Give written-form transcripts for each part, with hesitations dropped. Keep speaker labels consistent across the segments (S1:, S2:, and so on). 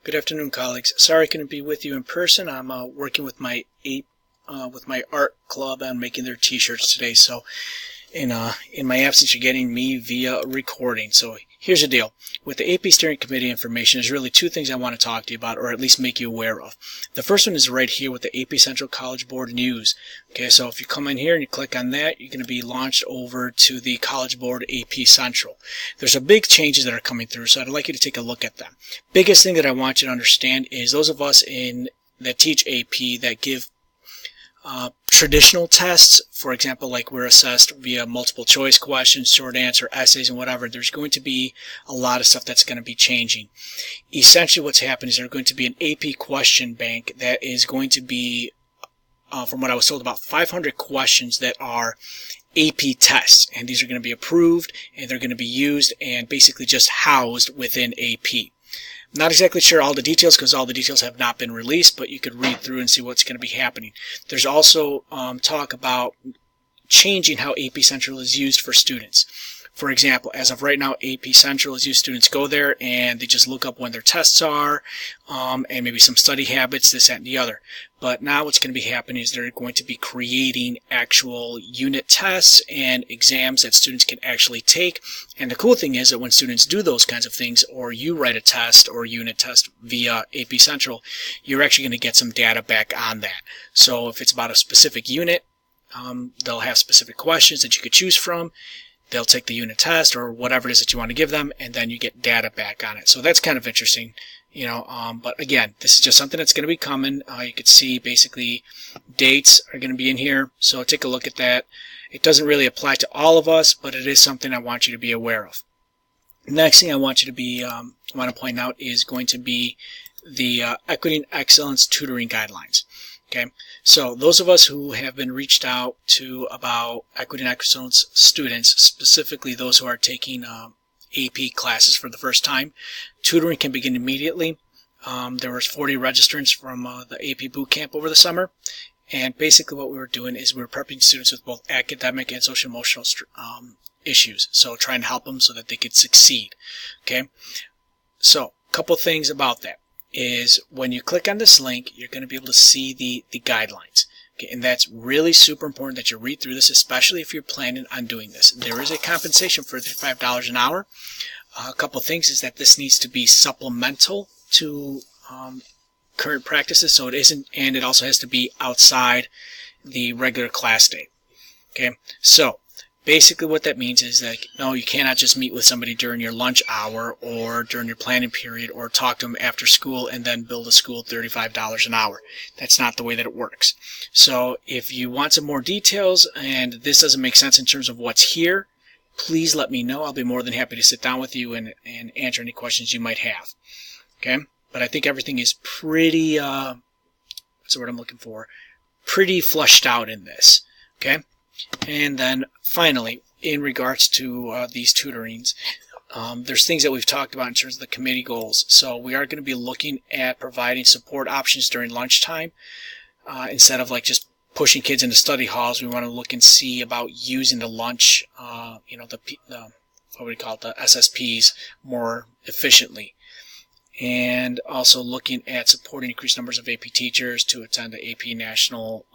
S1: Good afternoon, colleagues. Sorry I couldn't be with you in person. I'm working with my art club on making their T-shirts today. So, in my absence, you're getting me via recording. So here's the deal: with the AP Steering Committee information, there's really two things I want to talk to you about, or at least make you aware of. The first one is right here with the AP Central College Board News. Okay, so if you come in here and you click on that, you're going to be launched over to the College Board AP Central. There's a big changes that are coming through, so I'd like you to take a look at them. Biggest thing that I want you to understand is those of us that teach AP that give traditional tests, for example, like we're assessed via multiple choice questions, short answer, essays, and whatever, there's going to be a lot of stuff that's going to be changing. Essentially what's happening is there's going to be an AP question bank that is going to be, from what I was told, about 500 questions that are AP tests, and these are going to be approved and they're going to be used and basically just housed within AP. Not exactly sure all the details because all the details have not been released, but you could read through and see what's going to be happening. There's also talk about changing how AP Central is used for students. For example, as of right now, AP Central is used, students go there and they just look up when their tests are and maybe some study habits, this, that, and the other. But now what's going to be happening is they're going to be creating actual unit tests and exams that students can actually take. And the cool thing is that when students do those kinds of things, or you write a test or unit test via AP Central, you're actually going to get some data back on that. So if it's about a specific unit, they'll have specific questions that you could choose from. They'll take the unit test or whatever it is that you want to give them, and then you get data back on it. So that's kind of interesting, but again, this is just something that's going to be coming. You could see basically dates are going to be in here, so take a look at that. It doesn't really apply to all of us, but it is something I want you to be aware of. Next thing I want you to want to point out is going to be the Equity and Excellence Tutoring Guidelines. Okay, so those of us who have been reached out to about Equity and Excellence students, specifically those who are taking AP classes for the first time, tutoring can begin immediately. There was 40 registrants from the AP boot camp over the summer, and basically what we were doing is we were prepping students with both academic and social emotional issues, so trying to help them so that they could succeed. Okay, so a couple things about that is when you click on this link, you're going to be able to see the guidelines. Okay, and that's really super important that you read through this, especially if you're planning on doing this. There is a compensation for $35 an hour. A couple things is that this needs to be supplemental to current practices, so it isn't, and it also has to be outside the regular class day. Okay, so basically what that means is that, no, you cannot just meet with somebody during your lunch hour or during your planning period or talk to them after school and then bill the school $35 an hour. That's not the way that it works. So if you want some more details and this doesn't make sense in terms of what's here, please let me know. I'll be more than happy to sit down with you and answer any questions you might have. Okay? But I think everything is pretty, what's the word I'm looking for? Pretty flushed out in this. Okay? And then finally, in regards to these tutorings, there's things that we've talked about in terms of the committee goals. So we are going to be looking at providing support options during lunchtime. Instead of like just pushing kids into study halls, we want to look and see about using the lunch, what do we call it, the SSPs more efficiently. And also looking at supporting increased numbers of AP teachers to attend the AP National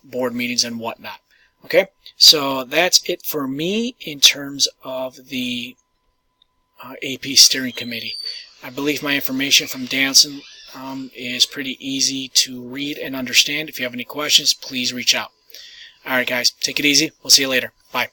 S1: board meetings and whatnot. Okay, so that's it for me in terms of the AP Steering Committee. I believe my information from Danson is pretty easy to read and understand. If you have any questions, please reach out. Alright guys, take it easy. We'll see you later. Bye.